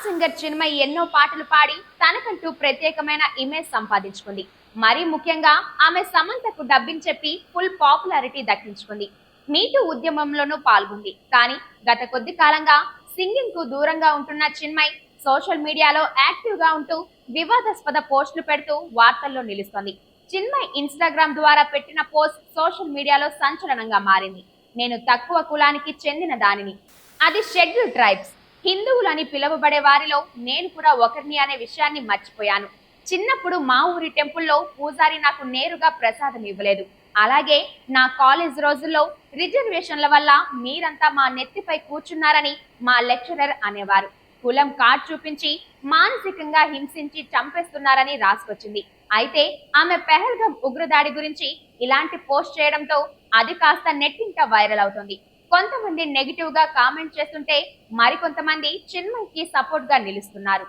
Singer Chinmayi ఎన్నో పాటలు పాడి తనకంటూ ప్రత్యేకమైన ఇమేజ్ సంపాదించుకుంది. మరీ ముఖ్యంగా ఆమె సమంతకు డబ్బింగ్ చెప్పి ఫుల్ పాపులారిటీ దక్కించుకుంది. మీటూ ఉద్యమంలోనూ పాల్గొంది. కానీ గత కొద్ది కాలంగా సింగింగ్ కు దూరంగా ఉంటున్న చిన్మయి సోషల్ మీడియాలో యాక్టివ్ గా ఉంటూ వివాదాస్పద పోస్టులు పెడుతూ వార్తల్లో నిలుస్తోంది. చిన్మయి ఇన్స్టాగ్రామ్ ద్వారా పెట్టిన పోస్ట్ సోషల్ మీడియాలో సంచలనంగా మారింది. నేను తక్కువ కులానికి చెందిన దానిని, అది షెడ్యూల్ ట్రైబ్స్, హిందువులని పిలువబడే వారిలో నేను కూడా ఒకరిని అనే విషయాన్ని మర్చిపోయాను. చిన్నప్పుడు మా ఊరి టెంపుల్లో పూజారి నాకు నేరుగా ప్రసాదం ఇవ్వలేదు. అలాగే నా కాలేజ్ రోజుల్లో రిజర్వేషన్ల వల్ల మీరంతా మా నెత్తిపై కూర్చున్నారని మా లెక్చరర్ అనేవారు. కులం కార్డ్ చూపించి మానసికంగా హింసించి చంపేస్తున్నారని రాసుకొచ్చింది. అయితే ఆమె పెహల్గం ఉగ్రదాడి గురించి ఇలాంటి పోస్ట్ చేయడంతో అది కాస్త నెట్టింట వైరల్ అవుతుంది. కొంతమంది నెగిటివ్ గా కామెంట్ చేస్తుంటే మరికొంతమంది చిన్మయికి సపోర్ట్ గా నిలుస్తున్నారు.